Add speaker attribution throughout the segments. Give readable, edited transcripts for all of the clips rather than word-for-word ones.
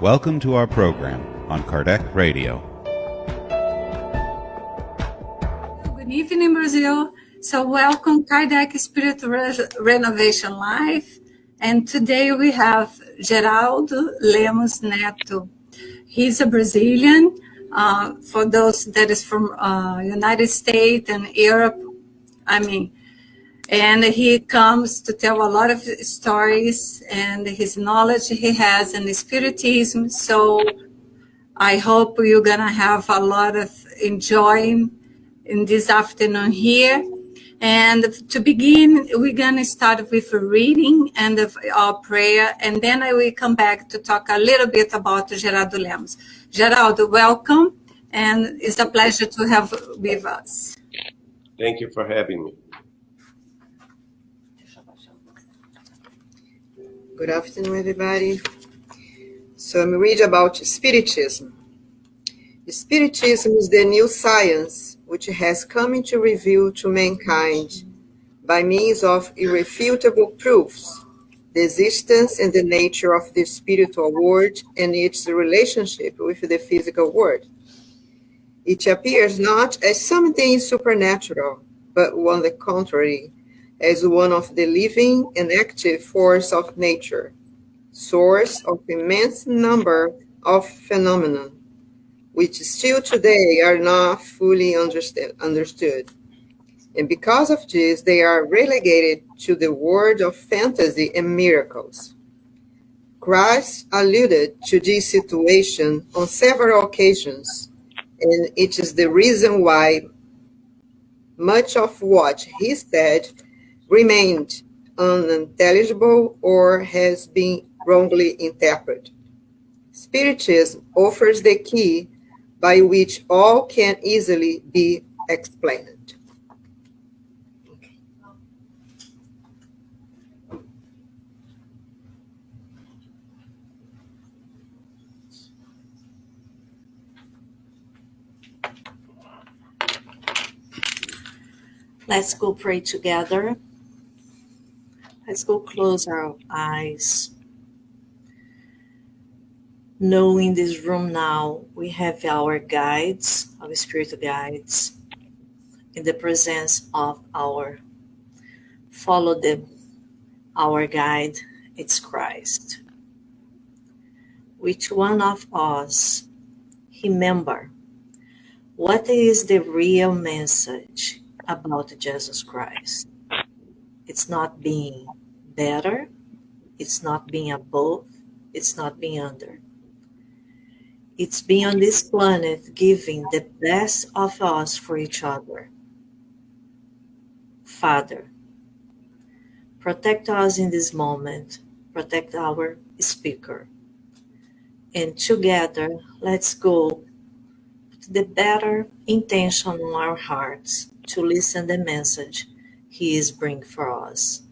Speaker 1: Welcome to our program on Kardec Radio.
Speaker 2: Good evening, Brazil. So welcome Kardec Spirit Renovation Live. And today we have Geraldo, Lemos, Neto. He's a Brazilian. For those that is from United States and Europe, and he comes to tell a lot of stories and his knowledge he has in Spiritism. So I hope you're going to have a lot of enjoying in this afternoon here. And to begin, we're going to start with a reading and our prayer, and then I will come back to talk a little bit about Geraldo Lemos. Geraldo, welcome, and it's a pleasure to have with us.
Speaker 3: Thank you for having me.
Speaker 4: Good afternoon, everybody. So I'm reading about Spiritism. Spiritism is the new science which has come to reveal to mankind, by means of irrefutable proofs, the existence and the nature of the spiritual world and its relationship with the physical world. It appears not as something supernatural, but on the contrary, as one of the living and active force of nature, source of immense number of phenomena, which still today are not fully understood. And because of this, they are relegated to the world of fantasy and miracles. Christ alluded to this situation on several occasions, and it is the reason why much of what he said remained unintelligible or has been wrongly interpreted. Spiritism offers the key by which all can easily be explained.
Speaker 5: Let's go pray together. Let's go close our eyes. Know in this room now we have our guides, our spiritual guides, in the presence of our our guide, it's Christ. Which one of us remember what is the real message about Jesus Christ? It's not being better, it's not being above, it's not being under. It's being on this planet giving the best of us for each other. Father, protect us in this moment, protect our speaker. And together, let's go to the better intention in our hearts to listen the message he is bringing for us.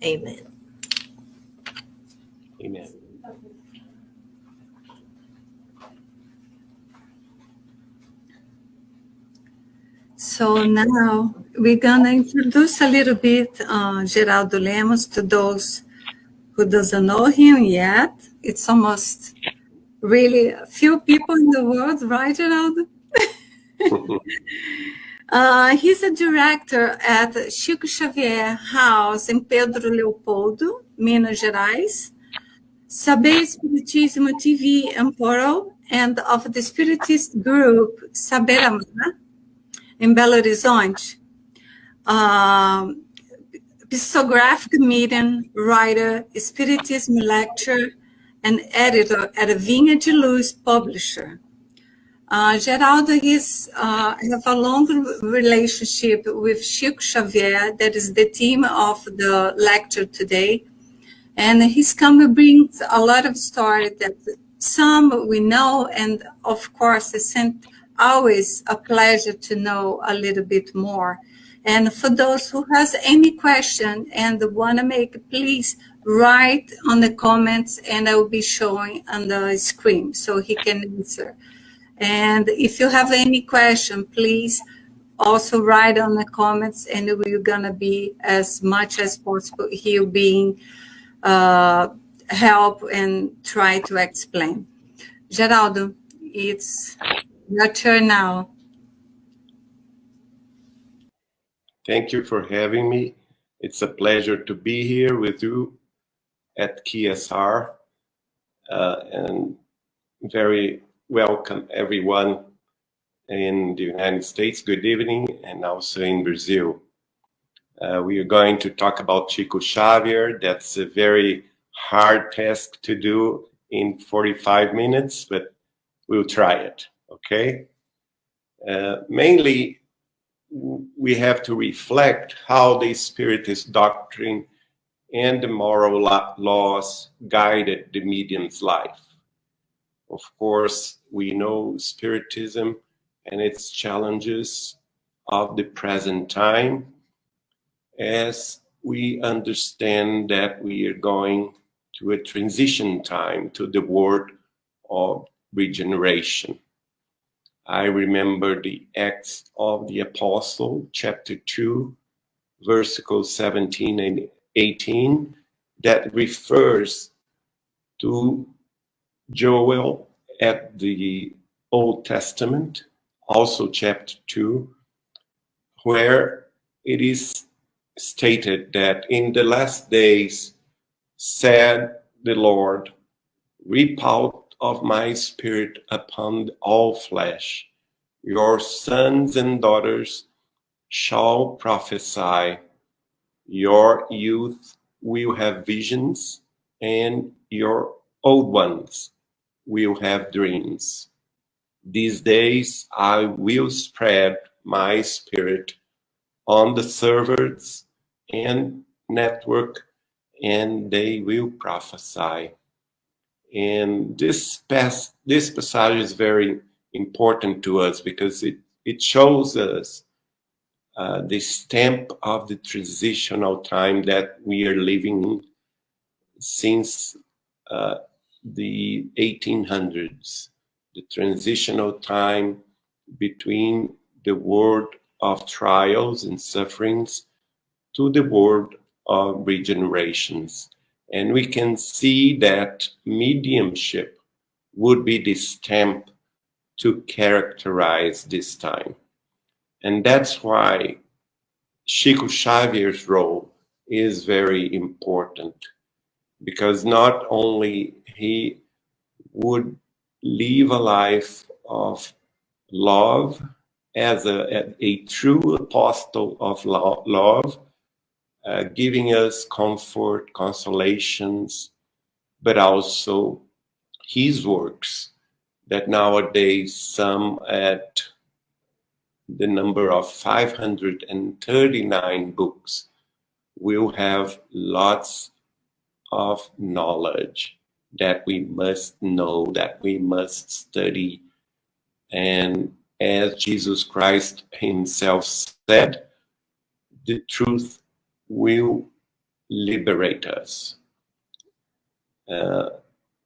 Speaker 5: Amen.
Speaker 3: Amen.
Speaker 2: So now we're going to introduce a little bit Geraldo Lemos to those who doesn't know him yet. It's almost really a few people in the world, right, Geraldo? He's a director at Chico Xavier House in Pedro Leopoldo, Minas Gerais, Saber Espiritismo TV Emporal, and of the Spiritist group Saber Amar in Belo Horizonte. Psicographic medium, writer, Spiritism lecturer, and editor at a Vinha de Luz publisher. Geraldo have a long relationship with Chico Xavier, that is the theme of the lecture today. And he's come to bring a lot of stories that some we know, and of course, it's always a pleasure to know a little bit more. And for those who has any question and want to make, please write on the comments, and I will be showing on the screen so he can answer. And if you have any question, please also write on the comments, and we're going to be as much as possible here being help and try to explain. Geraldo, it's your turn now.
Speaker 3: Thank you for having me. It's a pleasure to be here with you at KSR, and very welcome everyone in the United States. Good evening, and also in Brazil. We are going to talk about Chico Xavier. That's a very hard task to do in 45 minutes, but we'll try it, okay? Mainly, we have to reflect how the Spiritist doctrine and the moral laws guided the medium's life. Of course, we know Spiritism and its challenges of the present time, as we understand that we are going to a transition time to the world of regeneration. I remember the Acts of the Apostle, chapter 2, verses 17 and 18, that refers to Joel at the Old Testament, also chapter 2, where it is stated that in the last days, said the Lord, reap out of my spirit upon all flesh. Your sons and daughters shall prophesy. Your youth will have visions, and your old ones will have dreams. These days I will spread my spirit on the servants and network, and they will prophesy. And this passage is very important to us because it shows us the stamp of the transitional time that we are living in since the 1800s, the transitional time between the world of trials and sufferings to the world of regenerations. And we can see that mediumship would be the stamp to characterize this time. And that's why Chico Xavier's role is very important, because not only he would live a life of love as a true apostle of love, giving us comfort, consolations, but also his works that nowadays sum at the number of 539 books will have lots of knowledge that we must know, that we must study. And as Jesus Christ himself said, the truth will liberate us.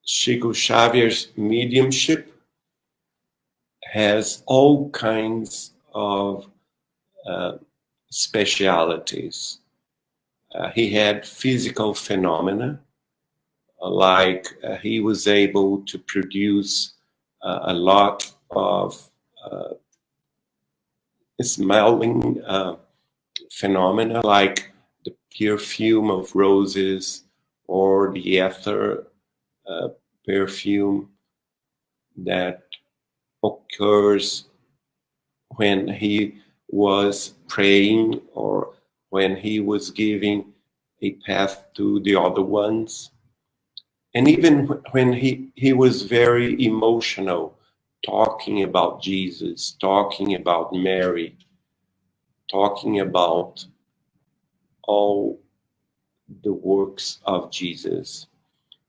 Speaker 3: Chico Xavier's mediumship has all kinds of specialities. He had physical phenomena, like he was able to produce a lot of smelling phenomena, like the perfume of roses or the ether perfume that occurs when he was praying or when he was giving a path to the other ones. And even when he was very emotional, talking about Jesus, talking about Mary, talking about all the works of Jesus.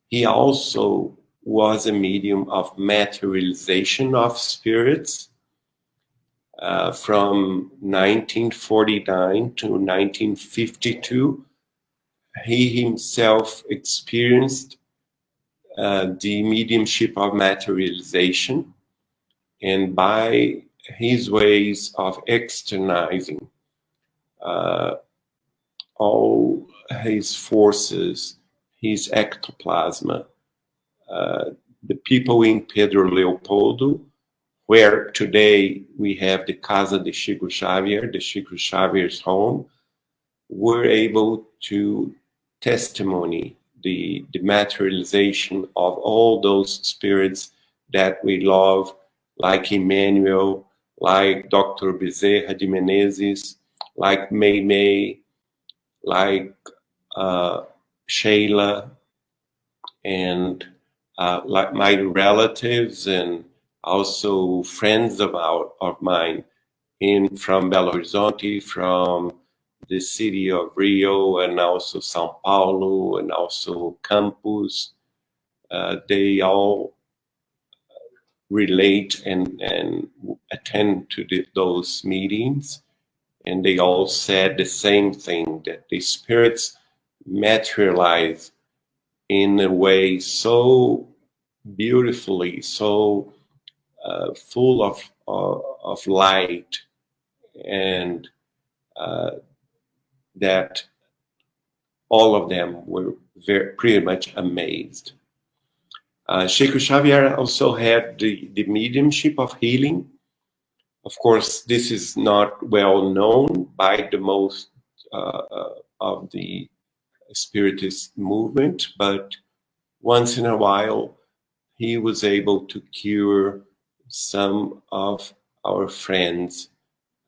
Speaker 3: He also was a medium of materialization of spirits. From 1949 to 1952, he himself experienced the mediumship of materialization, and by his ways of externalizing all his forces, his ectoplasm. The people in Pedro Leopoldo, where today we have the Casa de Chico Xavier, the Chico Xavier's home, were able to testimony the materialization of all those spirits that we love, like Emmanuel, like Dr. Bezerra de Menezes, like May May, like Sheila, and like my relatives and also friends of mine from Belo Horizonte, from the city of Rio, and also São Paulo, and also Campos. They all relate and attend to those meetings, and they all said the same thing, that the spirits materialize in a way so beautifully, so full of light, and that all of them were pretty much amazed. Chico Xavier also had the mediumship of healing. Of course, this is not well known by the most of the Spiritist movement, but once in a while he was able to cure some of our friends.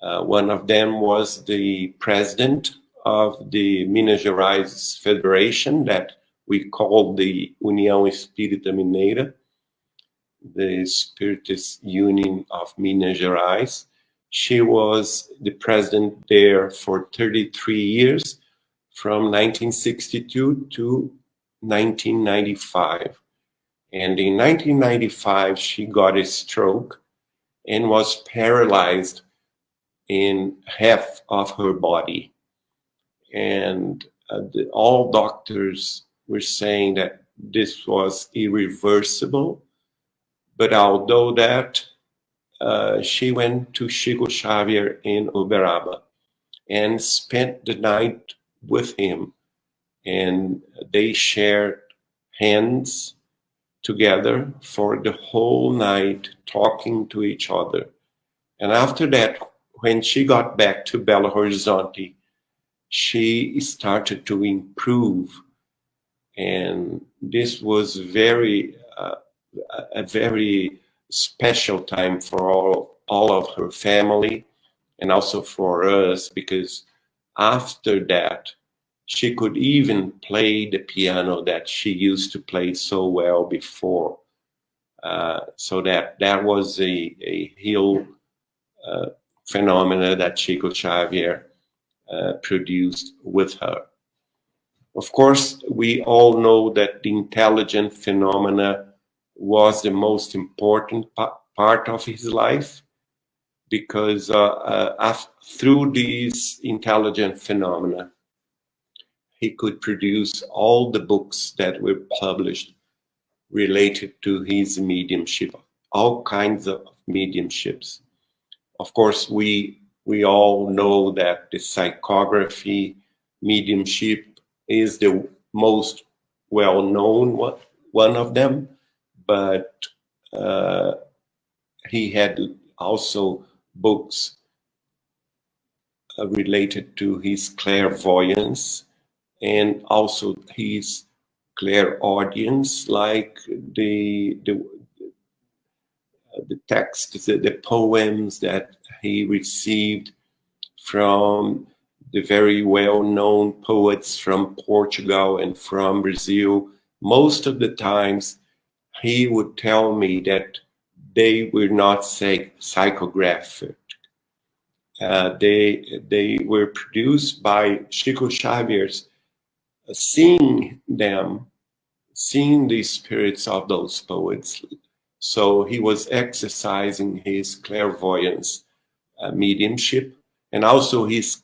Speaker 3: One of them was the president of the Minas Gerais Federation that we call the União Espírita Mineira, the Spiritist Union of Minas Gerais. She was the president there for 33 years, from 1962 to 1995. And in 1995, she got a stroke and was paralyzed in half of her body. And all doctors were saying that this was irreversible. But although that, she went to Chico Xavier in Uberaba and spent the night with him. And they shared hands together for the whole night, talking to each other. And after that, when she got back to Belo Horizonte, she started to improve. And this was a very special time for all of her family, and also for us, because after that, she could even play the piano that she used to play so well before. So that was a heal phenomena that Chico Xavier produced with her. Of course, we all know that the intelligent phenomena was the most important part of his life, because through these intelligent phenomena, he could produce all the books that were published related to his mediumship, all kinds of mediumships. Of course, we all know that the psychography mediumship is the most well-known one of them, but he had also books related to his clairvoyance and also his clairaudience, like the texts, the poems that he received from the very well-known poets from Portugal and from Brazil. Most of the times, he would tell me that they were not psychographic. They were produced by Chico Xavier's seeing the spirits of those poets. So he was exercising his clairvoyance mediumship, and also his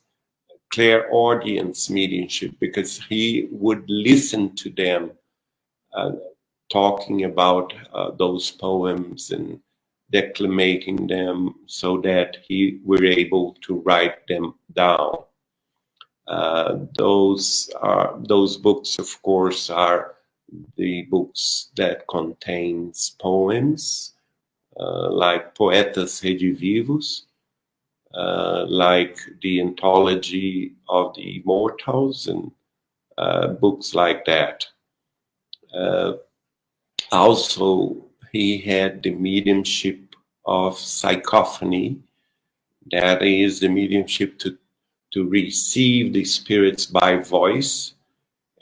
Speaker 3: clairaudience mediumship, because he would listen to them talking about those poems and declamating them, so that he were able to write them down. Those books, of course, are the books that contains poems, like Poetas Redivivos, like the Anthology of the Immortals, and books like that. Also, he had the mediumship of psychophony, that is the mediumship to receive the spirits by voice.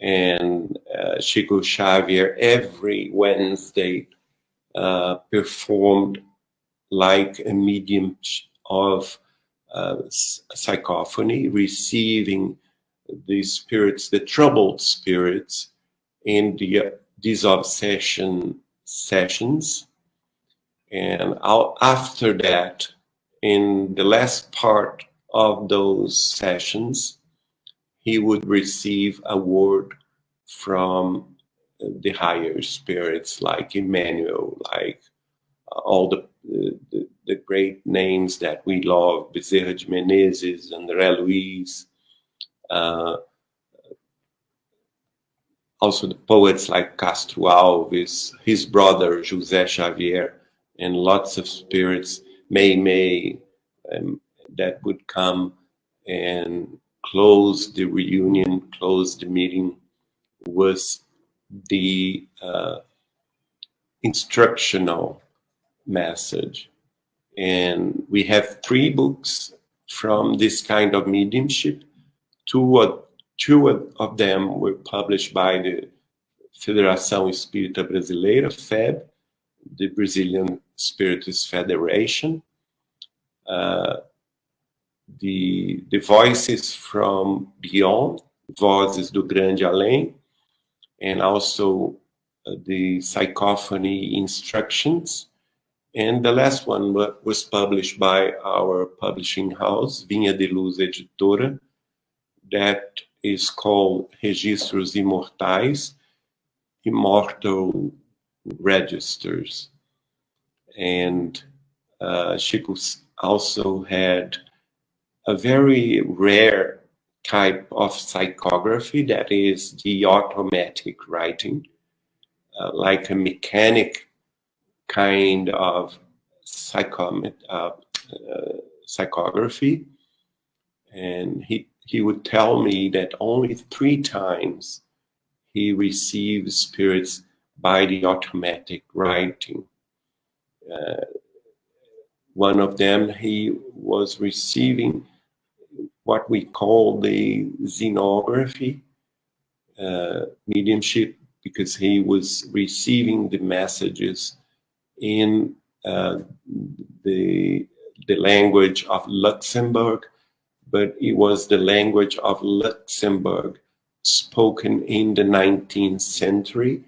Speaker 3: And Chico Xavier every Wednesday performed like a medium of psychophony, receiving the spirits, the troubled spirits, in the disobsession sessions. And after that, in the last part of those sessions, he would receive a word from the higher spirits, like Emmanuel, like all the great names that we love, Bezerra de Menezes, André Luiz, also the poets like Castro Alves, his brother José Xavier, and lots of spirits, May, that would come and close the reunion, close the meeting with the instructional message. And we have 3 books from this kind of mediumship. Two of them were published by the Federação Espírita Brasileira, FEB, the Brazilian Spiritist Federation. The Voices from Beyond, Vozes do Grande Além, and also the Psychophony Instructions. And the last one was published by our publishing house, Vinha de Luz Editora, that is called Registros Imortais, Immortal Registers. And Chico also had a very rare type of psychography, that is the automatic writing, like a mechanic kind of psychography. And he would tell me that only 3 times he received spirits by the automatic writing. One of them, he was receiving what we call the xenography mediumship, because he was receiving the messages in the language of Luxembourg, but it was the language of Luxembourg spoken in the 19th century,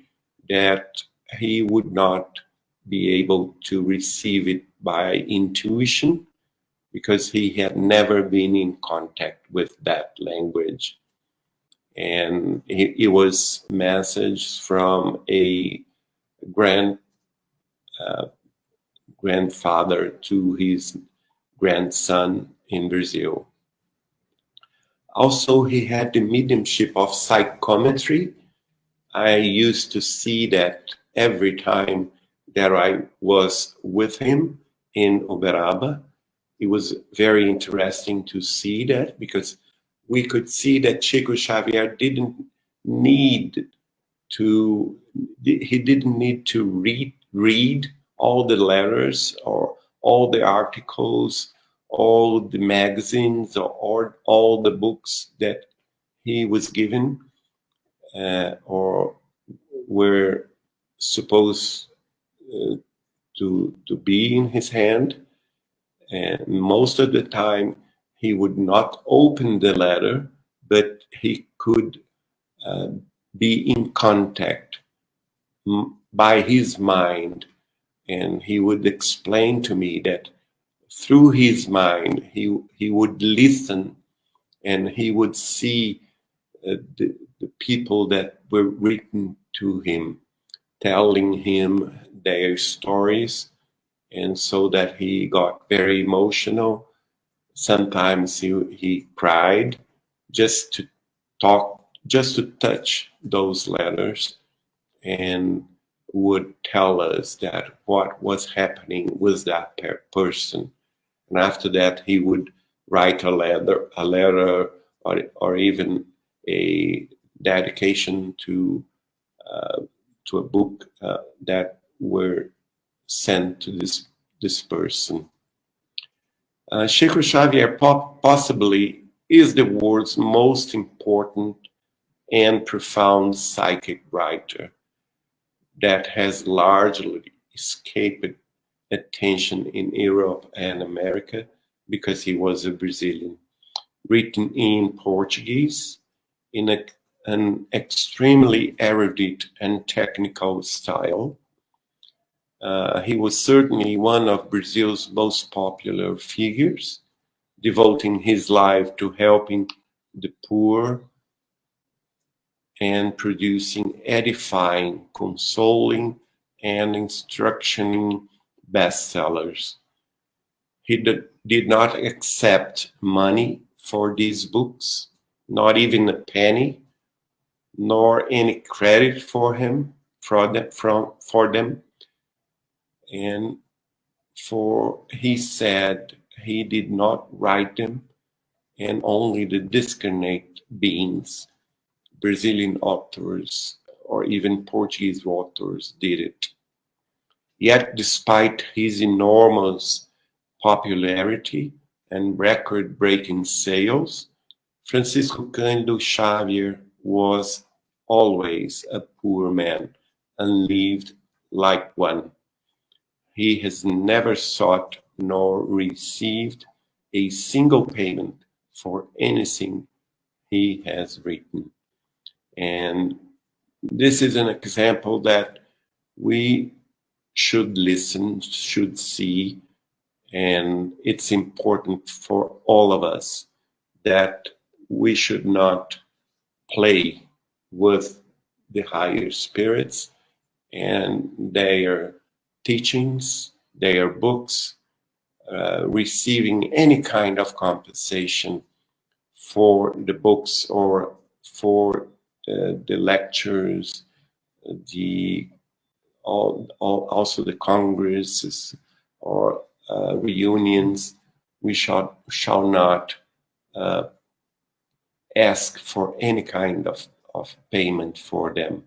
Speaker 3: that he would not be able to receive it by intuition, because he had never been in contact with that language. And it was messages from a grandfather to his grandson in Brazil. Also, he had the mediumship of psychometry. I used to see that every time that I was with him in Uberaba. It was very interesting to see that, because we could see that Chico Xavier didn't need to read all the letters or all the articles, all the magazines, or all the books that he was given or were supposed to be in his hand. And most of the time he would not open the letter, but he could be in contact by his mind. And he would explain to me that through his mind, he would listen, and he would see the people that were written to him, telling him their stories. And so that he got very emotional. Sometimes he cried, just to talk, just to touch those letters, and would tell us that what was happening with that person. And after that, he would write a letter, or even a dedication to a book that were sent to this person. Chico Xavier possibly is the world's most important and profound psychic writer that has largely escaped attention in Europe and America because he was a Brazilian. Written in Portuguese, in an extremely erudite and technical style. He was certainly one of Brazil's most popular figures, devoting his life to helping the poor and producing edifying, consoling, and instructioning bestsellers. He did not accept money for these books, not even a penny, nor any credit for them, and for he said he did not write them, and only the discarnate beings, Brazilian authors or even Portuguese authors, did it. Yet, despite his enormous popularity and record-breaking sales, Francisco Cândido Xavier was always a poor man and lived like one. He has never sought nor received a single payment for anything he has written. And this is an example that we should listen, should see, and it's important for all of us that we should not play with the higher spirits and their teachings, their books, receiving any kind of compensation for the books or for the lectures, also the congresses or reunions. We shall not ask for any kind of payment for them.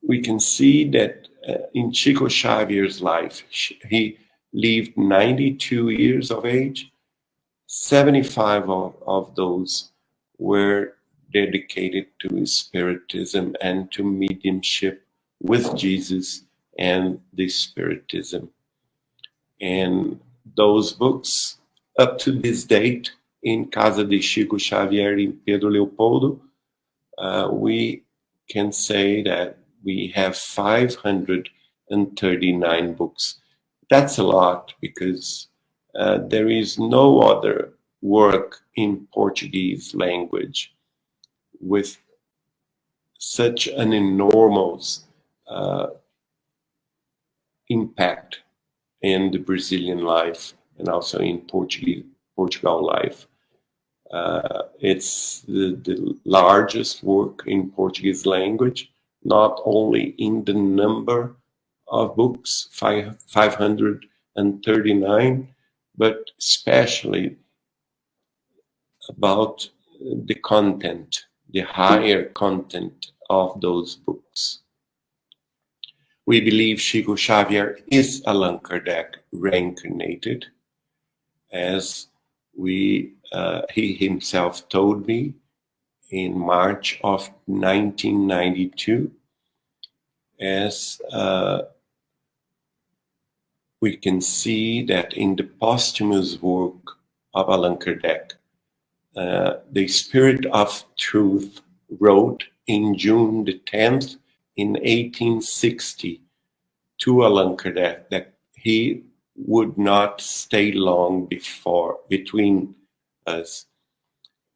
Speaker 3: We can see that in Chico Xavier's life, he lived 92 years of age. 75 of those were dedicated to Spiritism and to mediumship with Jesus and the Spiritism. And those books, up to this date, in Casa de Chico Xavier in Pedro Leopoldo, we can say that we have 539 books. That's a lot because there is no other work in Portuguese language with such an enormous impact in the Brazilian life and also in Portugal life. It's the largest work in Portuguese language, not only in the number of books, 539, but especially about the content, the higher content of those books. We believe Chico Xavier is Allan Kardec reincarnated, as he himself told me in March of 1992, as we can see that in the posthumous work of Allan Kardec, the Spirit of Truth wrote in June the 10th in 1860 to Allan Kardec that he would not stay long between us.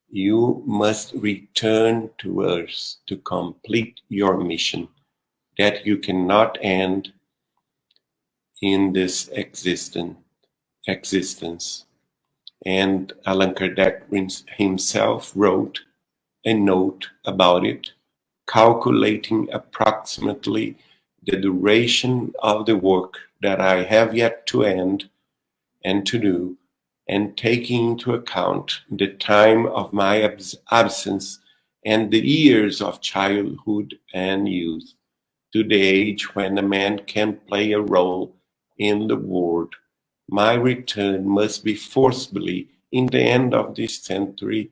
Speaker 3: You must return to Earth to complete your mission, that you cannot end in this existence. And Allan Kardec himself wrote a note about it, calculating approximately the duration of the work that I have yet to end and to do, and taking into account the time of my absence and the years of childhood and youth, to the age when a man can play a role in the world, my return must be forcibly in the end of this century,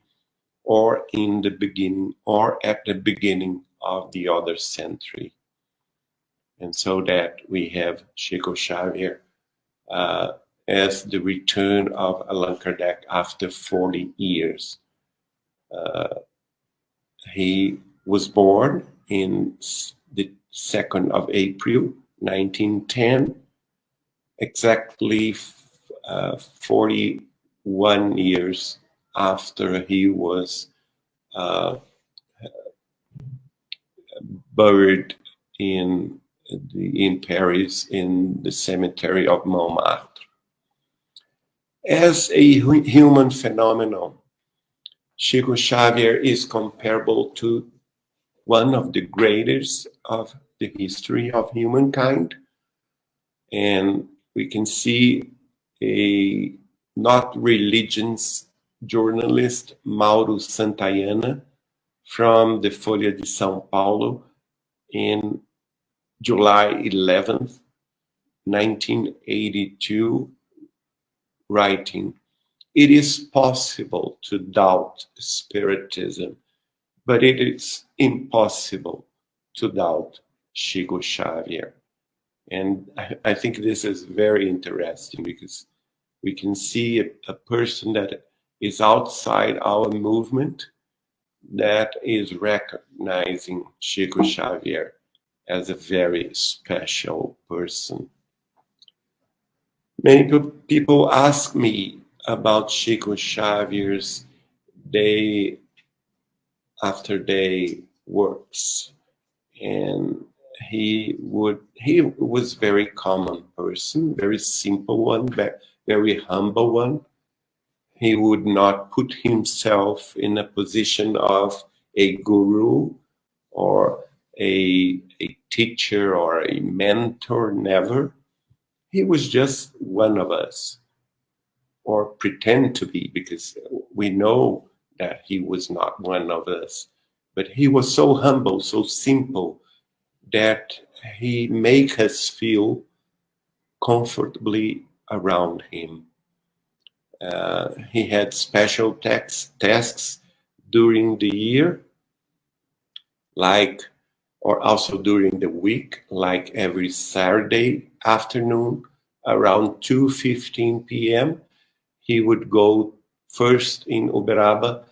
Speaker 3: or in the beginning, or at the beginning of the other century. And so that we have Chico Xavier as the return of Allan Kardec after 40 years. He was born in the 2nd of April, 1910, exactly 41 years after he was buried in Paris in the cemetery of Montmartre. As a human phenomenon, Chico Xavier is comparable to one of the greatest of the history of humankind. And we can see a not religious journalist, Mauro Santayana, from the Folha de São Paulo in July 11th, 1982, writing, "It is possible to doubt Spiritism, but it is impossible to doubt Chico Xavier." And I think this is very interesting, because we can see a person that is outside our movement that is recognizing Chico Xavier as a very special person. Many people ask me about Chico Xavier's day after day works, and he was very common person, very simple one, very humble one. He would not put himself in a position of a guru or a teacher or a mentor, never. He was just one of us, or pretend to be, because we know that he was not one of us. But he was so humble, so simple, that he make us feel comfortably around him. He had special tasks during the year, or also during the week, like every Saturday afternoon around 2:15 p.m. He would go first in Uberaba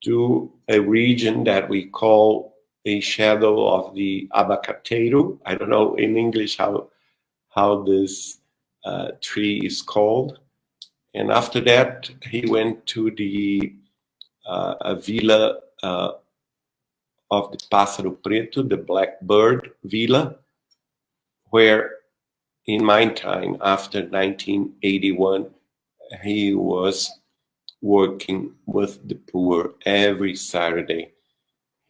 Speaker 3: to a region that we call a shadow of the abacateiro. I don't know in English how this tree is called. And after that, he went to the villa of the Pássaro Preto, the Blackbird Villa, where in my time, after 1981, he was working with the poor every Saturday.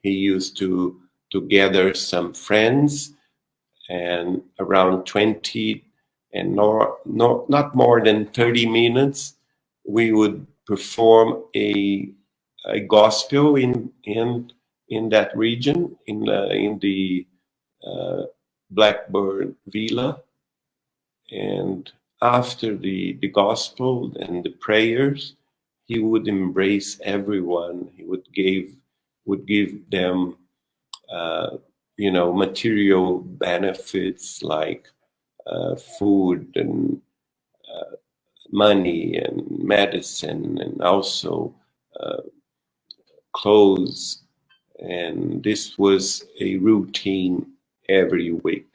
Speaker 3: He used to gather some friends, and around 20 and not more than 30 minutes, we would perform a gospel in that region, in the Blackbird Villa. And after the gospel and the prayers, he would embrace everyone. He would give them material benefits like food and money and medicine, and also clothes. And this was a routine every week.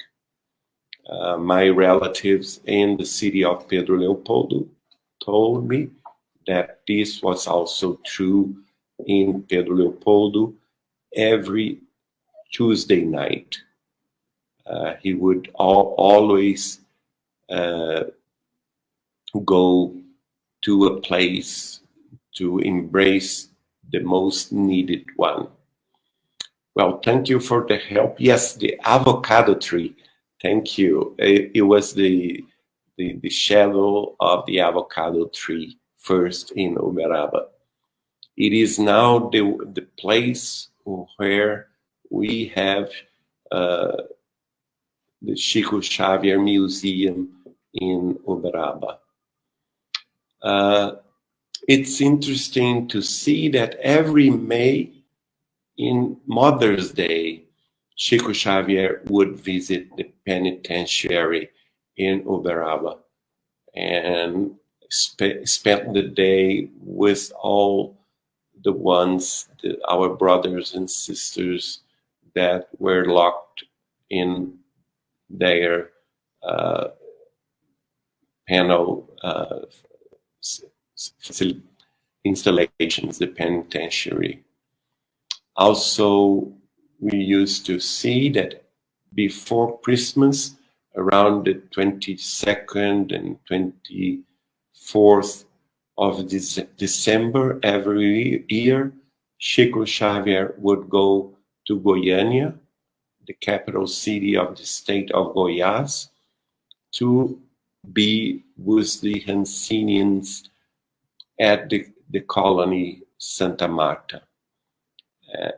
Speaker 3: My relatives in the city of Pedro Leopoldo told me that this was also true in Pedro Leopoldo every Tuesday night. He would always go to a place to embrace the most needed one. Well, thank you for the help. Yes, the avocado tree. Thank you. It was the shadow of the avocado tree first in Uberaba. It is now the place where we have the Chico Xavier Museum in Uberaba. It's interesting to see that every May in Mother's Day, Chico Xavier would visit the penitentiary in Uberaba and spent the day with all the ones, our brothers and sisters that were locked in their panel installations, the penitentiary. Also, we used to see that before Christmas, around the 22nd and 24th of December every year, Chico Xavier would go to Goiânia, the capital city of the state of Goiás, to be with the Hansinians at the colony Santa Marta.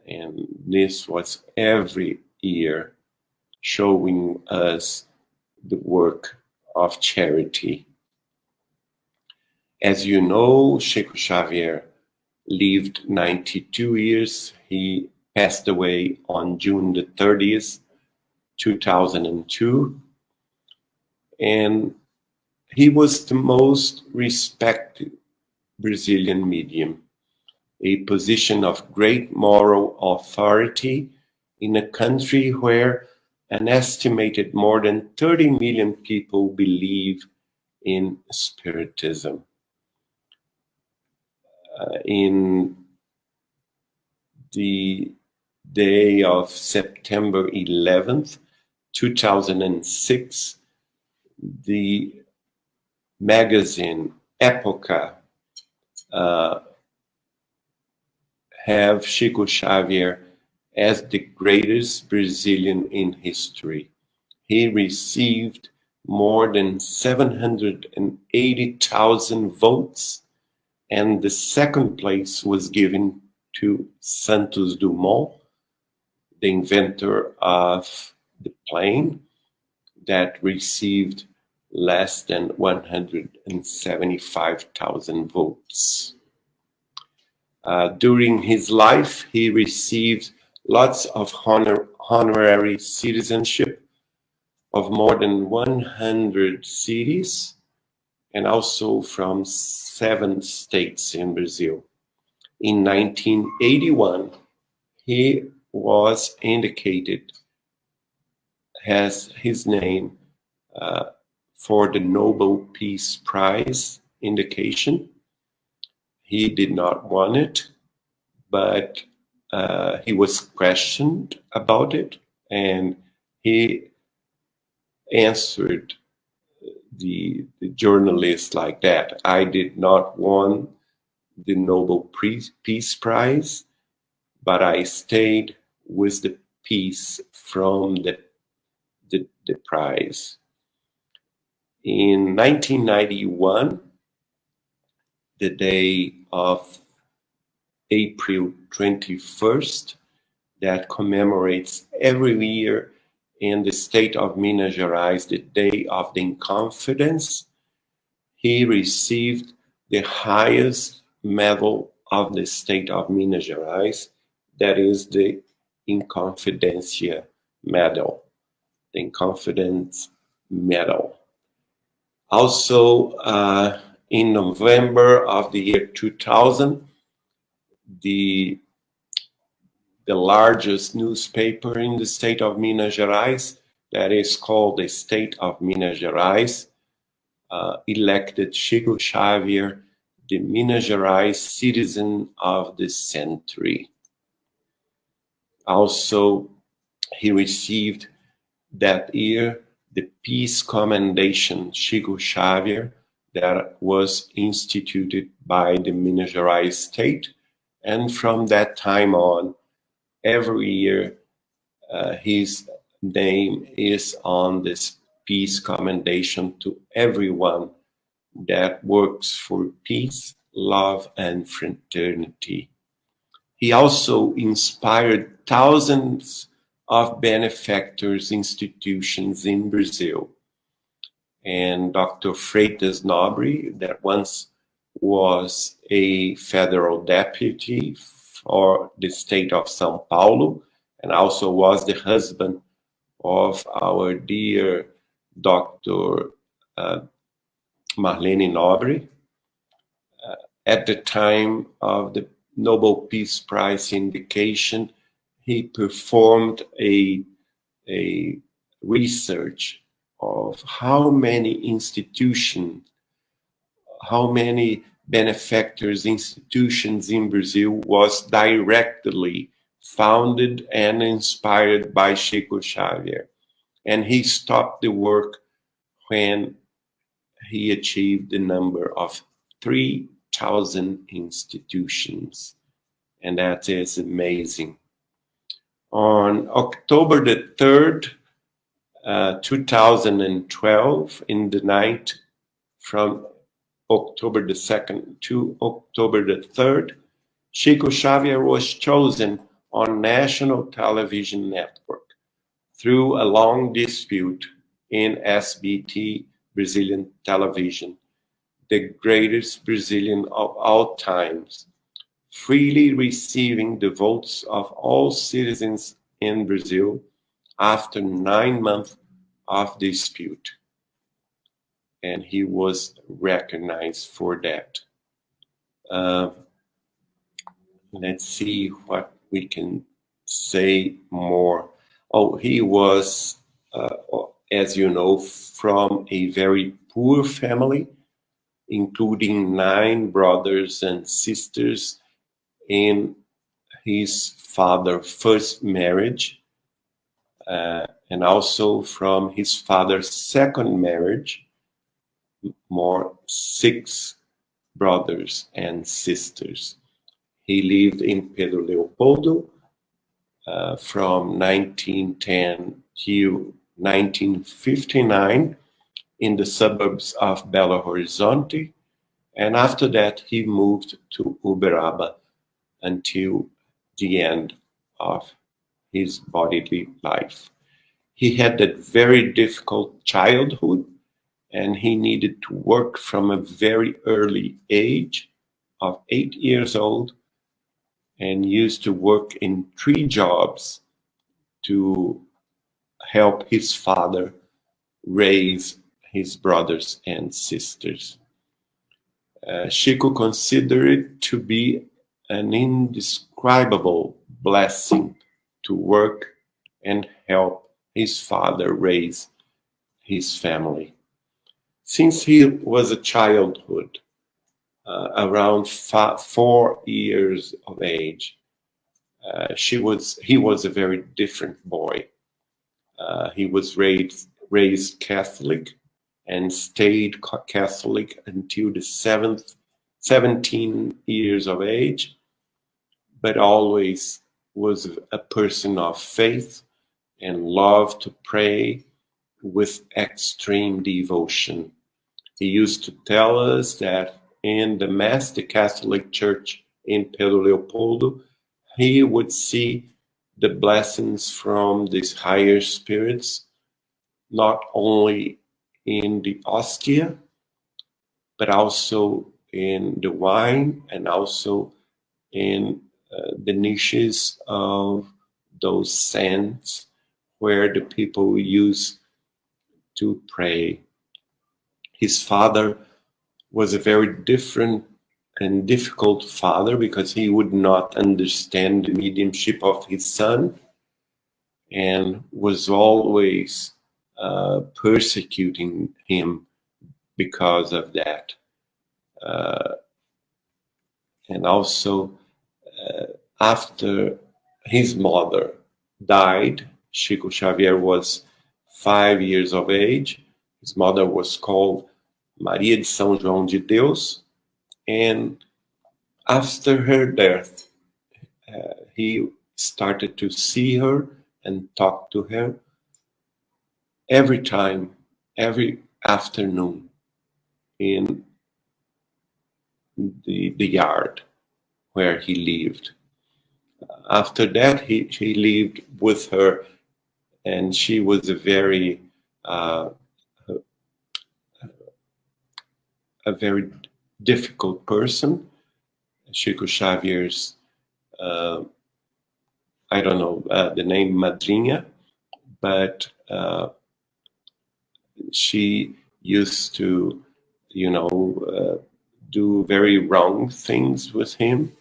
Speaker 3: And this was every year showing us the work of charity. As you know, Chico Xavier lived 92 years. He passed away on June the 30th, 2002. And he was the most respected Brazilian medium, a position of great moral authority in a country where an estimated more than 30 million people believe in Spiritism. In the day of September 11th, 2006, the magazine Época have Chico Xavier as the greatest Brazilian in history. He received more than 780,000 votes, and the second place was given to Santos Dumont, the inventor of the plane, that received less than 175,000 votes. During his life, he received lots of honorary citizenship of more than 100 cities, and also from 7 states in Brazil. In 1981, he was indicated as his name for the Nobel Peace Prize indication. He did not want it, but he was questioned about it, and he answered the journalist like that. I did not want the Nobel Peace Prize, but I stayed with the peace from the prize. In 1991, the day of April 21st, that commemorates every year in the state of Minas Gerais, the Day of the Inconfidence, he received the highest medal of the state of Minas Gerais, that is the Inconfidencia Medal, the Inconfidence Medal. Also, in November of the year 2000, the largest newspaper in the state of Minas Gerais, that is called the State of Minas Gerais, elected Chico Xavier the Minas Gerais Citizen of the Century. Also, he received that year the Peace Commendation Chico Xavier that was instituted by the Minas Gerais state. And from that time on, every year, his name is on this peace commendation to everyone that works for peace, love, and fraternity. He also inspired thousands of benefactors institutions in Brazil. And Dr. Freitas Nobre, that once was a federal deputy for the state of São Paulo, and also was the husband of our dear Dr. Marlene Nobre. At the time of the Nobel Peace Prize indication, he performed a research of how many institutions, how many benefactors institutions in Brazil was directly founded and inspired by Chico Xavier. And he stopped the work when he achieved the number of 3,000 institutions. And that is amazing. On October the 3rd, 2012, in the night from October the 2nd to October the 3rd, Chico Xavier was chosen on national television network through a long dispute in SBT, Brazilian television, the greatest Brazilian of all times, freely receiving the votes of all citizens in Brazil after 9 months of dispute. And he was recognized for that. Let's see what we can say more. Oh, he was, as you know, from a very poor family, including 9 brothers and sisters in his father's first marriage, and also from his father's second marriage, more 6 brothers and sisters. He lived in Pedro Leopoldo from 1910 to 1959 in the suburbs of Belo Horizonte, and after that he moved to Uberaba until the end of his bodily life. He had a very difficult childhood, and he needed to work from a very early age of 8 years old, and used to work in 3 jobs to help his father raise his brothers and sisters. Chico considered it to be an indescribable blessing to work and help his father raise his family. Since he was a childhood, around 4 years of age, he was a very different boy. He was raised Catholic and stayed Catholic until the 17 years of age, but always was a person of faith and loved to pray with extreme devotion. He used to tell us that in the Mass, the Catholic Church in Pedro Leopoldo, he would see the blessings from these higher spirits, not only in the hostia, but also in the wine and also in the niches of those saints where the people used to pray. His father was a very different and difficult father because he would not understand the mediumship of his son and was always persecuting him because of that. And also, after his mother died, Chico Xavier was 5 years of age. His mother was called Maria de São João de Deus, and after her death, he started to see her and talk to her every time, every afternoon in the yard where he lived. After that, he lived with her, and she was a very difficult person. Chico Xavier's, I don't know the name, Madrinha, but she used to, do very wrong things with him,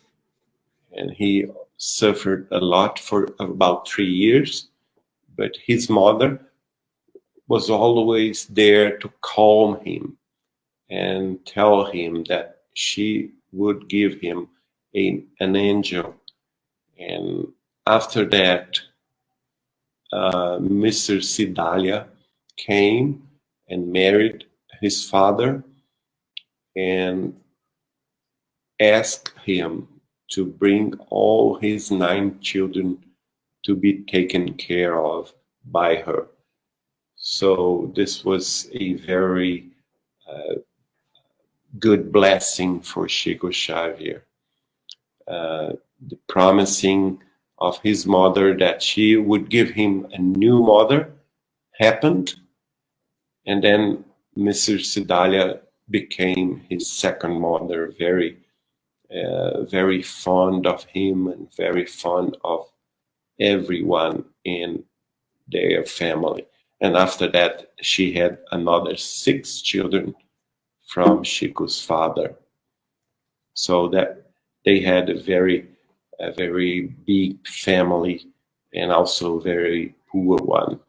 Speaker 3: and he suffered a lot for about 3 years. But his mother was always there to calm him and tell him that she would give him an angel. And after that, Mr. Sidalia came and married his father and asked him to bring all his 9 children to be taken care of by her. So this was a very good blessing for Chico Xavier. The promising of his mother that she would give him a new mother happened, and then Mr. Sidalia became his second mother, very fond of him and very fond of everyone in their family. And after that, she had another 6 children from Chico's father. So that they had a very big family, and also a very poor one.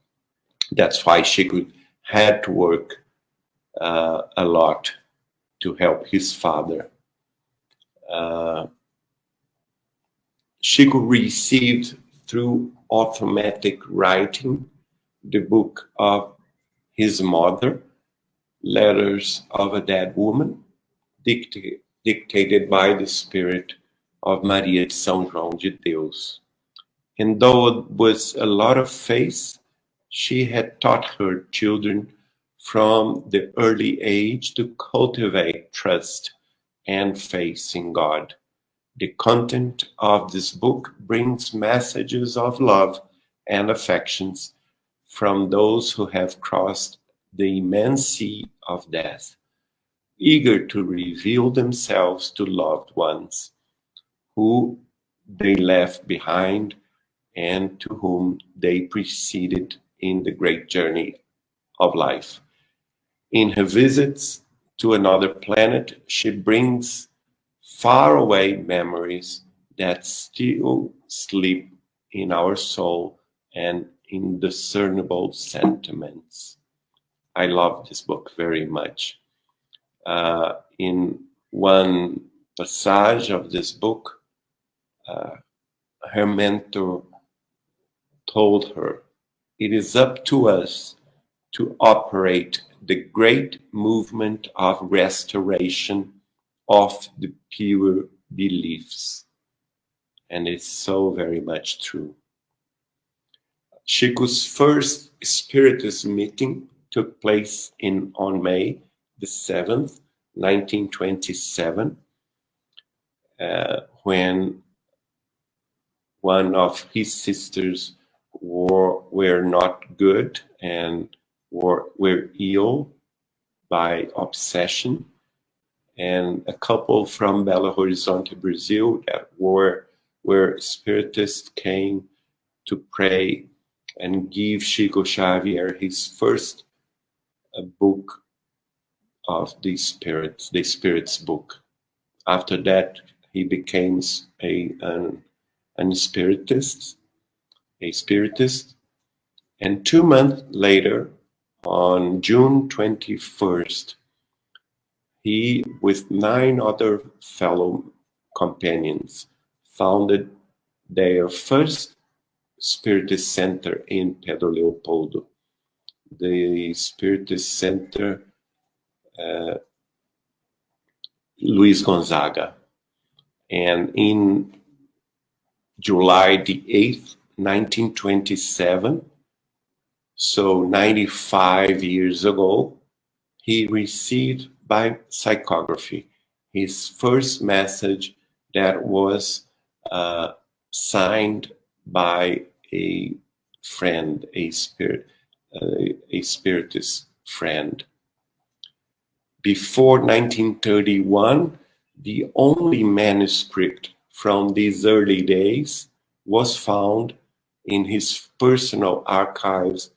Speaker 3: That's why Chico had to work a lot to help his father. Chico received through automatic writing the book of his mother, Letters of a Dead Woman, dictated by the spirit of Maria de São João de Deus. And though it was a lot of faith, she had taught her children from the early age to cultivate trust and faith in God. The content of this book brings messages of love and affections from those who have crossed the immense sea of death, eager to reveal themselves to loved ones who they left behind and to whom they preceded in the great journey of life. In her visits to another planet, she brings faraway memories that still sleep in our soul and indiscernible sentiments. I love this book very much. In one passage of this book, her mentor told her, "It is up to us to operate the great movement of restoration of the pure beliefs." And it's so very much true. Chico's first Spiritism meeting took place on May the 7th, 1927, when one of his sisters were not good and were ill by obsession, and a couple from Belo Horizonte, Brazil, that where Spiritists came to pray and give Chico Xavier his first book of the Spirit's book. After that, he became a Spiritist, and 2 months later, on June 21st, he, with 9 other fellow companions, founded their first Spiritist center in Pedro Leopoldo. The Spiritist center Luis Gonzaga. And in July the 8th, 1927, so 95 years ago, he received by psychography his first message that was signed by a friend, a spiritist friend. Before 1931, the only manuscript from these early days was found in his personal archives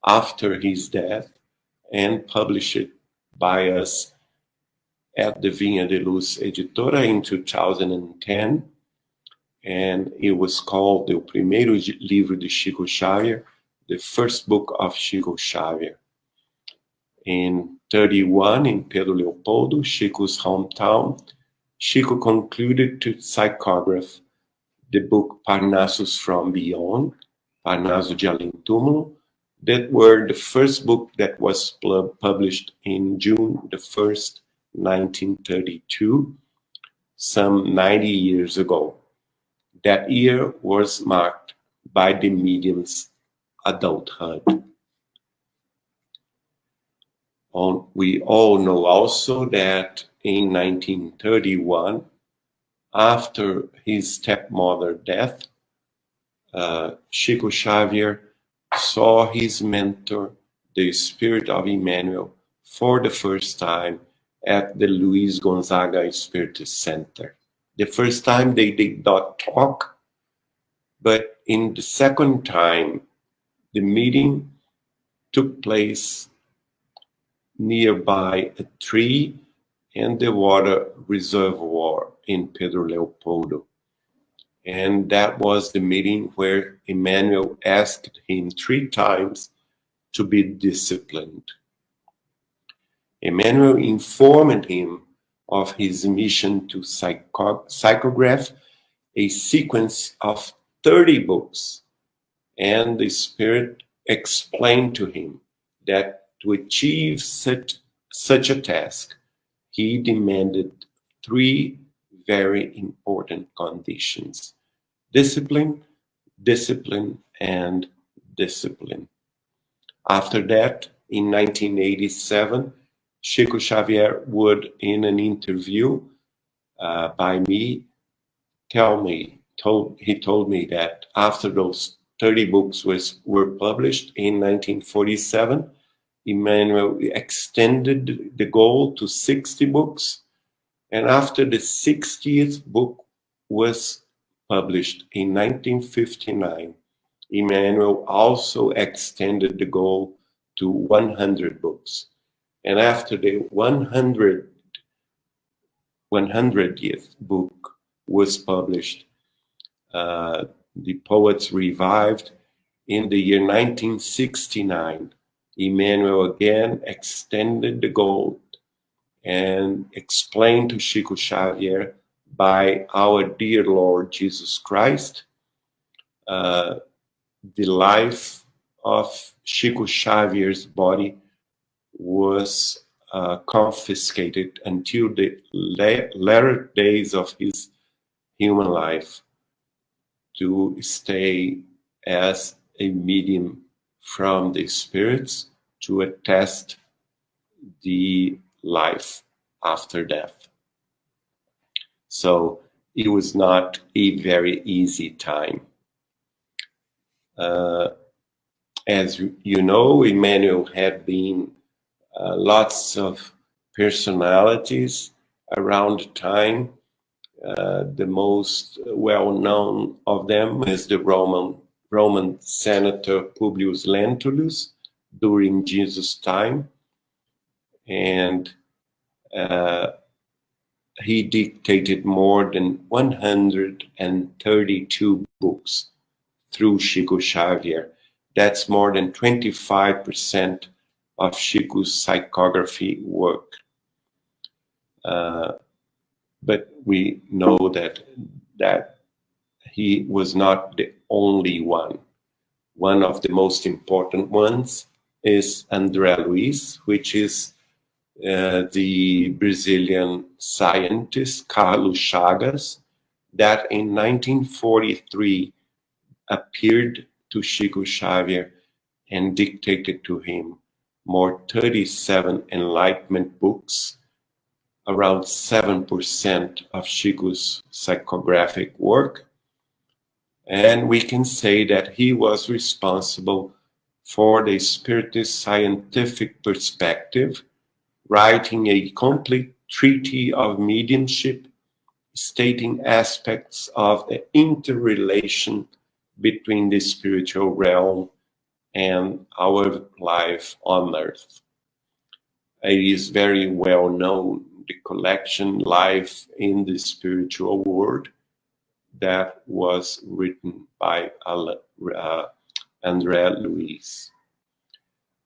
Speaker 3: after his death and published by us at the Vinha de Luz Editora in 2010. And it was called O Primeiro Livro de Chico Xavier, the first book of Chico Xavier. In 31, in Pedro Leopoldo, Chico's hometown, Chico concluded to psychograph the book Parnassus from Beyond, Parnaso de Além Túmulo, that were the first book that was published in June the 1st, 1932, some 90 years ago. That year was marked by the medium's adulthood. We all know also that in 1931, after his stepmother's death, Chico Xavier saw his mentor, the Spirit of Emmanuel, for the first time at the Luis Gonzaga Spiritist Center. The first time they did not talk, but in the second time, the meeting took place nearby a tree and the water reservoir in Pedro Leopoldo. And that was the meeting where Emmanuel asked him 3 times to be disciplined. Emmanuel informed him of his mission to psychograph a sequence of 30 books, and the Spirit explained to him that to achieve such a task, he demanded 3 very important conditions: discipline, discipline, and discipline. After that, in 1987, Chico Xavier would, in an interview by me, he told me that after those 30 books were published in 1947, Emmanuel extended the goal to 60 books, and after the 60th book was published in 1959, Emmanuel also extended the goal to 100 books. And after the 100th book was published, The Poets Revived, in the year 1969, Emmanuel again extended the goal and explained to Chico Xavier by our dear Lord Jesus Christ the life of Chico Xavier's body was confiscated until the latter days of his human life to stay as a medium from the spirits to attest the life after death. So it was not a very easy time. As you know, Emmanuel had been lots of personalities around the time. The most well-known of them is the Roman senator Publius Lentulus during Jesus' time, and he dictated more than 132 books through Chico Xavier. That's more than 25% of Chico's psychography work. But we know that he was not the only one. One of the most important ones is André Luiz, which is the Brazilian scientist Carlos Chagas, that in 1943 appeared to Chico Xavier and dictated to him more 37 enlightenment books, around 7% of Chico's psychographic work. And we can say that he was responsible for the Spiritist scientific perspective, writing a complete treatise of mediumship, stating aspects of the interrelation between the spiritual realm and our life on earth. It is very well known, the collection Life in the Spiritual World, that was written by André Luiz.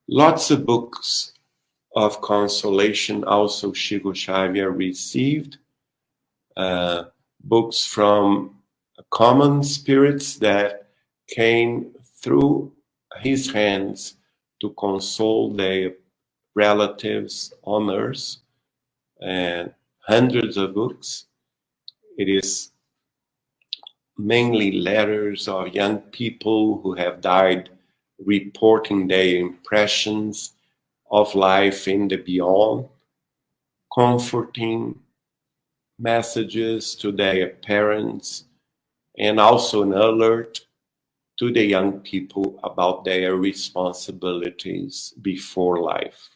Speaker 3: Lots of books of consolation also Chico Xavier received, books from common spirits that came through his hands to console their relatives on earth, and hundreds of books. It is mainly letters of young people who have died reporting their impressions of life in the beyond, comforting messages to their parents, and also an alert to the young people about their responsibilities before life.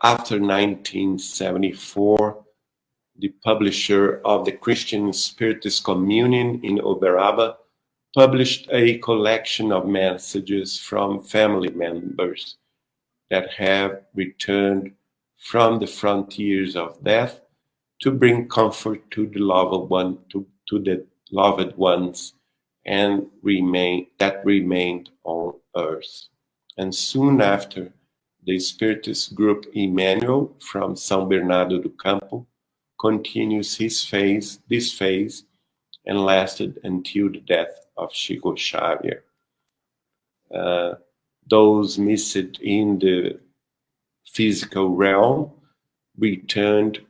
Speaker 3: After 1974, the publisher of the Christian Spiritist Communion in Uberaba published a collection of messages from family members that have returned from the frontiers of death to bring comfort to the loved one, to the loved ones, and remained on earth. And soon after, the Spiritist group Emmanuel from São Bernardo do Campo continues this phase, and lasted until the death of Chico Xavier. Those missed in the physical realm returned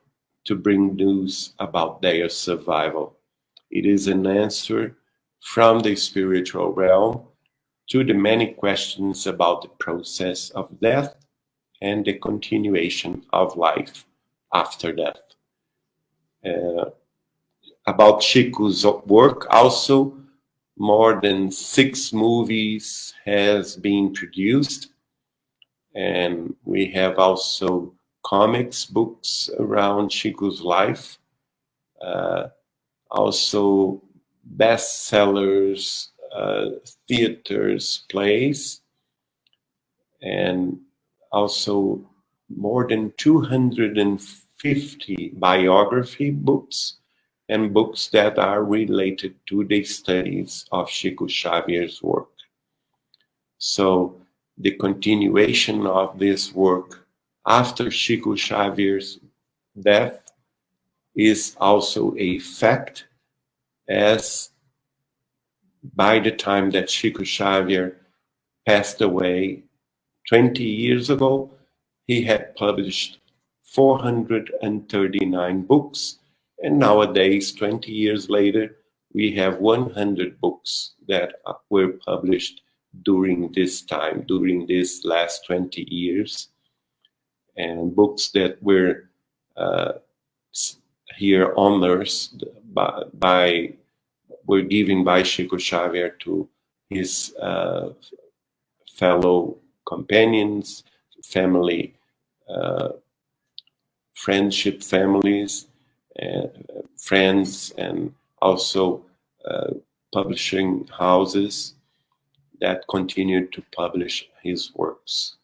Speaker 3: to bring news about their survival. It is an answer from the spiritual realm to the many questions about the process of death and the continuation of life after death. About Chico's work also, more than 6 movies has been produced, and we have also comics books around Chico's life, also bestsellers, theaters, plays, and also more than 250 biography books and books that are related to the studies of Chico Xavier's work. So the continuation of this work after Chico Xavier's death is also a fact, as by the time that Chico Xavier passed away 20 years ago, he had published 439 books, and nowadays, 20 years later, we have 100 books that were published during this time, during these last 20 years, and books that were here on earth were given by Chico Xavier to his fellow companions, family, friendship families, friends, and also publishing houses that continued to publish his works.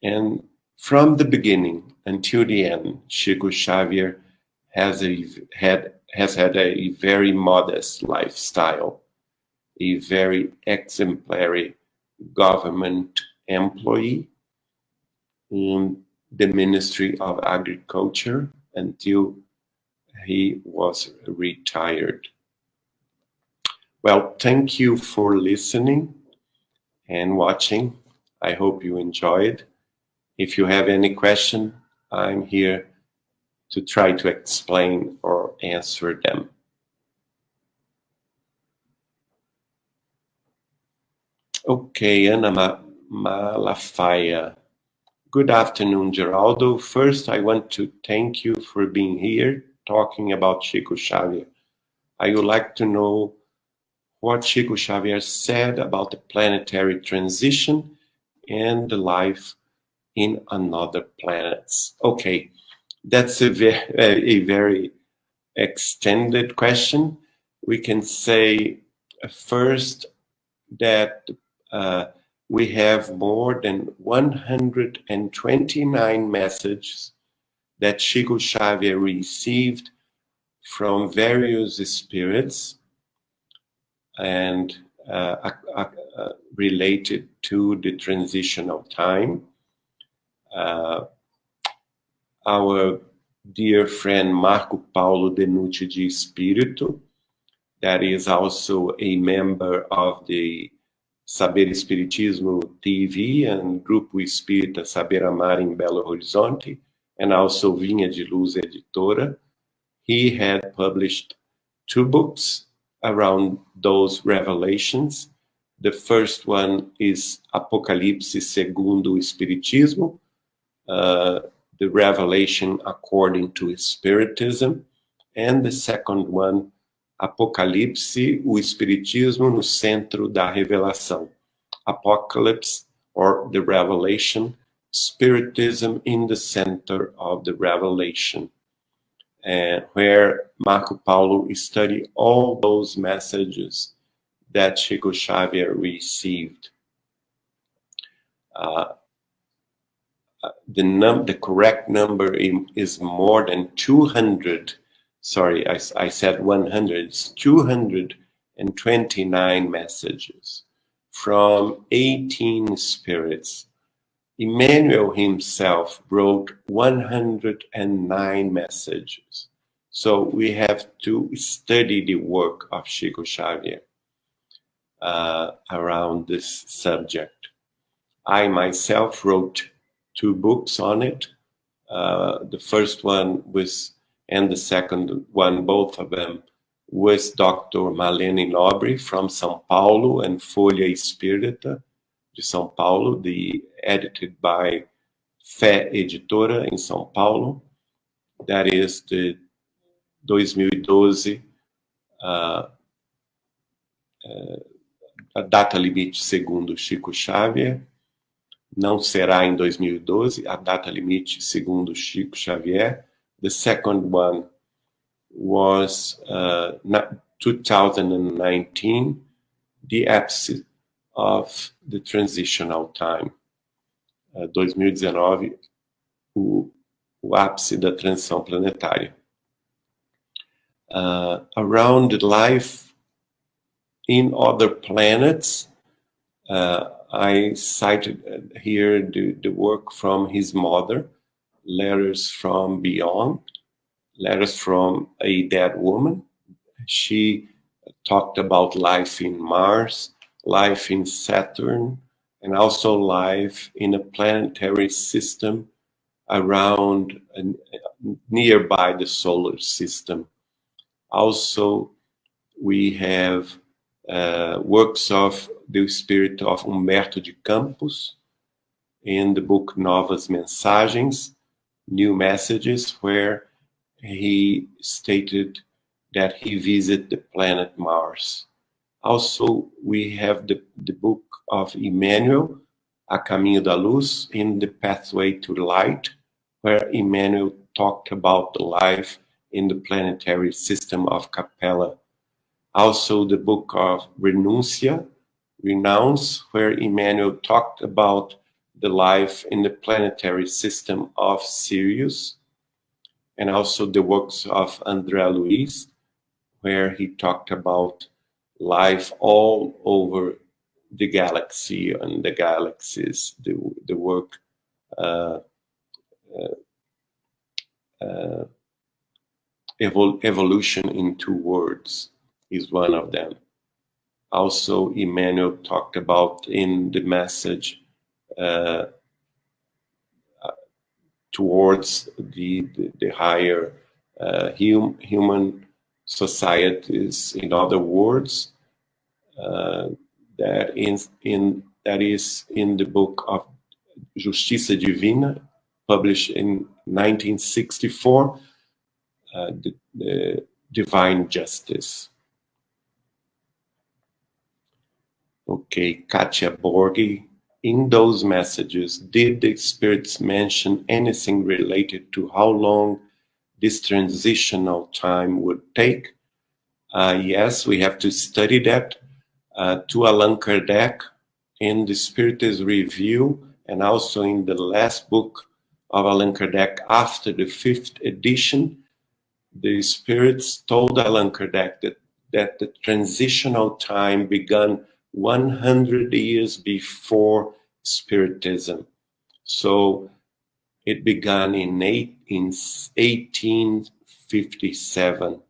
Speaker 3: And from the beginning until the end, Chico Xavier has had a very modest lifestyle, a very exemplary government employee in the Ministry of Agriculture until he was retired. Well, thank you for listening and watching. I hope you enjoyed. If you have any question, I'm here to try to explain or answer them. Okay, Ana Malafaia. Good afternoon, Geraldo. First, I want to thank you for being here talking about Chico Xavier. I would like to know what Chico Xavier said about the planetary transition and the life in another planets. Okay, that's a very extended question. We can say first that we have more than 129 messages that Chico Xavier received from various spirits and related to the transitional time. Our dear friend Marco Paulo Denucci de Espírito, that is also a member of the Saber Espiritismo TV and Grupo Espírita Saber Amar em Belo Horizonte, and also Vinha de Luz Editora. He had published 2 books around those revelations. The first one is Apocalipse segundo o Espiritismo, the revelation according to Spiritism, and the second one, Apocalipse, o Espiritismo no centro da revelação. Apocalypse, or the revelation, Spiritism in the center of the revelation, where Marco Paulo studied all those messages that Chico Xavier received. The correct number is more than 200. Sorry, I said 100. It's 229 messages from 18 spirits. Emmanuel himself wrote 109 messages. So we have to study the work of Chico Xavier around this subject. I myself wrote 2 books on it. The first one was, and the second one, both of them, was Dr. Marlene Nobre from São Paulo and Folha Espírita de São Paulo, edited by Fé Editora em São Paulo. That is the 2012 a data limite segundo Chico Xavier. Não será em 2012, a data limite segundo Chico Xavier. The second one was 2019, the ápice of the transitional time. 2019, o ápice da transição planetária. Around life in other planets, I cited here the work from his mother, Letters from Beyond, Letters from a Dead Woman. She talked about life in Mars, life in Saturn, and also life in a planetary system around nearby the solar system. Also, we have works of the spirit of Humberto de Campos in the book Novas Mensagens, New Messages, where he stated that he visited the planet Mars. Also, we have the book of Emmanuel, A Caminho da Luz, in the Pathway to Light, where Emmanuel talked about the life in the planetary system of Capella. Also, the book of Renounce, where Emmanuel talked about the life in the planetary system of Sirius, and also the works of André Luiz, where he talked about life all over the galaxy and the galaxies, the work Evolution in 2 Words is one of them. Also, Emmanuel talked about in the message uh, towards the higher human societies. In other words, that is in the book of Justiça Divina, published in 1964, the Divine Justice. Okay, Katia Borghi. In those messages, did the spirits mention anything related to how long this transitional time would take? Yes, we have to study that. To Allan Kardec, in the Spiritism Review, and also in the last book of Allan Kardec after the 5th edition, the spirits told Allan Kardec that the transitional time began 100 years before Spiritism. So it began in 1857.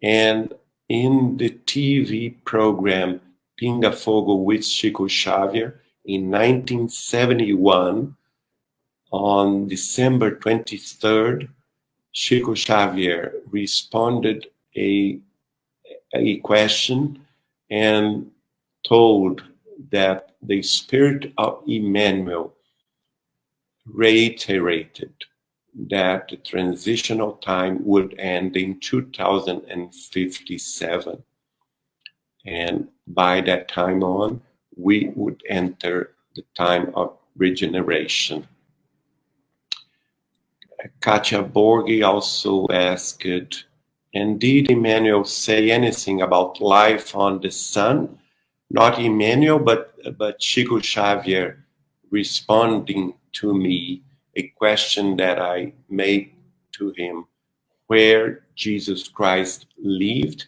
Speaker 3: And in the TV program Pinga Fogo with Chico Xavier in 1971, on December 23rd, Chico Xavier responded a question and told that the spirit of Emmanuel reiterated that the transitional time would end in 2057. And by that time on, we would enter the time of regeneration. Katia Borghi also asked, and did Emmanuel say anything about life on the sun? Not Emmanuel, but Chico Xavier responding to me, a question that I made to him, where Jesus Christ lived.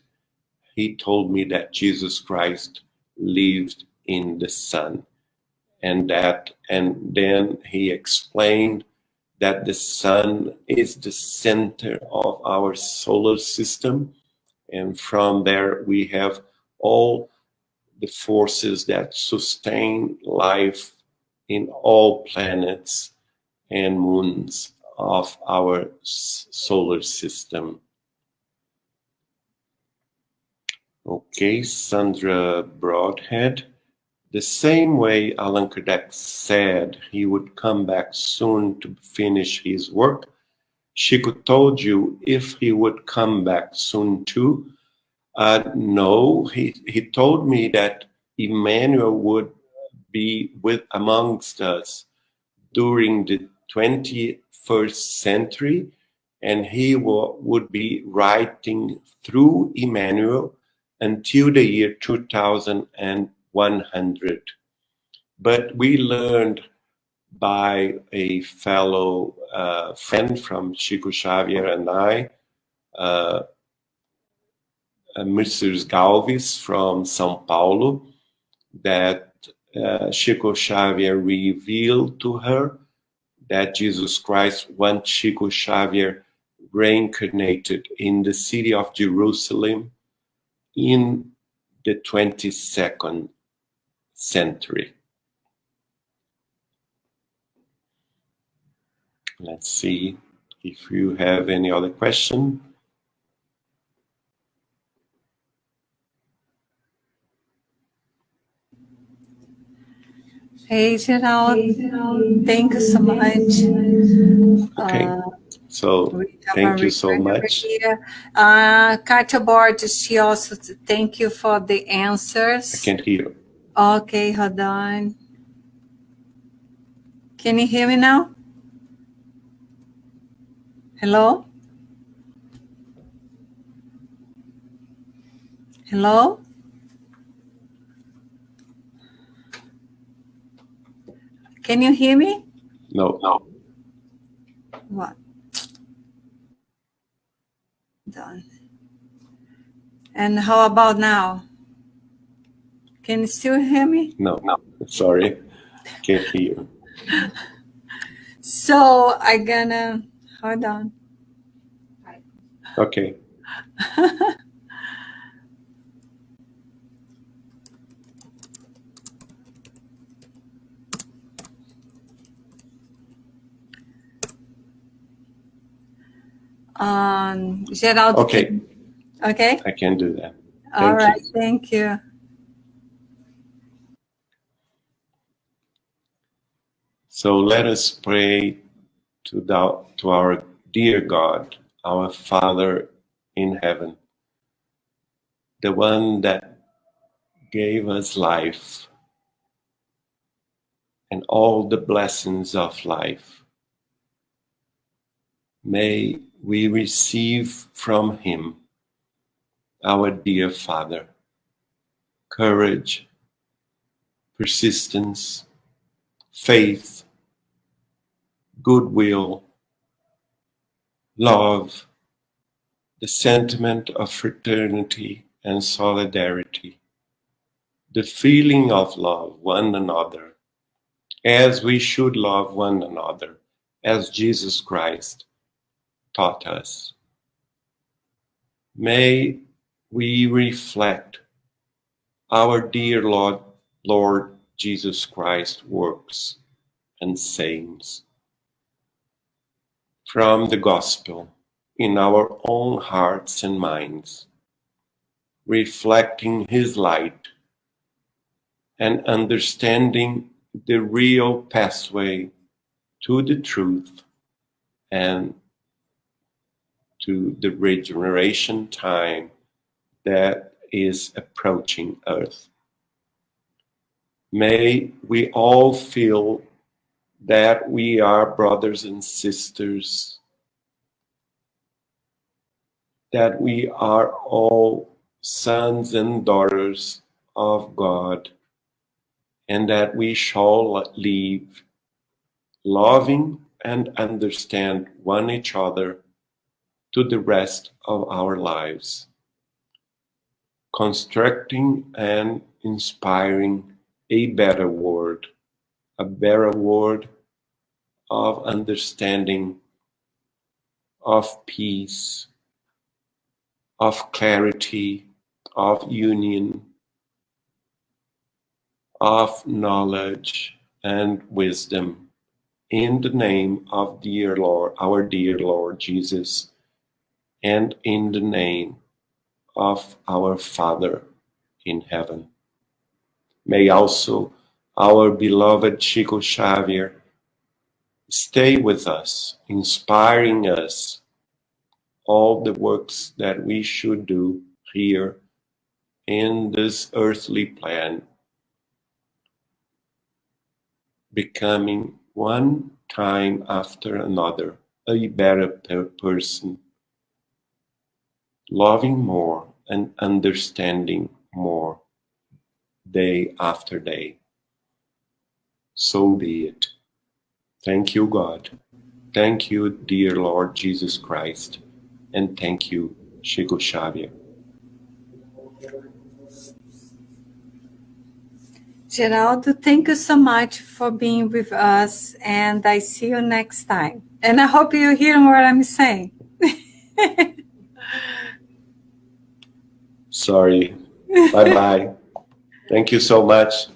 Speaker 3: He told me that Jesus Christ lived in the sun, and then he explained that the sun is the center of our solar system, and from there we have all the forces that sustain life in all planets and moons of our solar system. Okay, Sandra Broadhead. The same way Allan Kardec said he would come back soon to finish his work, Chico told you if he would come back soon too. No, he told me that Emmanuel would be amongst us during the 21st century, and he would be writing through Emmanuel until the year 2100. But we learned by a fellow friend from Chico Xavier and I, Mr. Galvis from São Paulo, that Chico Xavier revealed to her that Jesus Christ, once Chico Xavier reincarnated in the city of Jerusalem in the 22nd century. Let's see if you have any other question.
Speaker 2: Hey, Geraldo. Thank you so much.
Speaker 3: Okay. So thank you so much.
Speaker 2: Katia Borges, she also thank you for the answers.
Speaker 3: I can't hear.
Speaker 2: Okay, hold on. Can you hear me now? Hello? Hello? Can you hear me?
Speaker 3: No.
Speaker 2: What? Done. And how about now? Can you still hear me?
Speaker 3: No. Sorry. Can't hear.
Speaker 2: So I'm gonna hold on.
Speaker 3: Okay.
Speaker 2: Geraldo.
Speaker 3: Okay.
Speaker 2: Okay.
Speaker 3: I can do that.
Speaker 2: All right. Thank you.
Speaker 3: So let us pray to our dear God, our Father in heaven, the one that gave us life and all the blessings of life. May we receive from him, our dear Father, courage, persistence, faith, goodwill, love, the sentiment of fraternity and solidarity, the feeling of love one another, as we should love one another, as Jesus Christ taught us. May we reflect our dear Lord Jesus Christ's works and sayings from the gospel in our own hearts and minds, reflecting his light and understanding the real pathway to the truth and to the regeneration time that is approaching Earth. May we all feel that we are brothers and sisters, that we are all sons and daughters of God, and that we shall live loving and understand one each other to the rest of our lives, constructing and inspiring a better world of understanding, of peace, of clarity, of union, of knowledge and wisdom, in the name of dear Lord, our dear Lord Jesus, and in the name of our Father in heaven. May also our beloved Chico Xavier stay with us, inspiring us all the works that we should do here in this earthly plan, becoming one time after another a better person, loving more and understanding more day after day. So be it. Thank you, God. Thank you, dear Lord Jesus Christ. And thank you, Chico Xavier.
Speaker 2: Geraldo, thank you so much for being with us, and I see you next time. And I hope you hear what I'm saying.
Speaker 3: Sorry. Bye-bye. Thank you so much.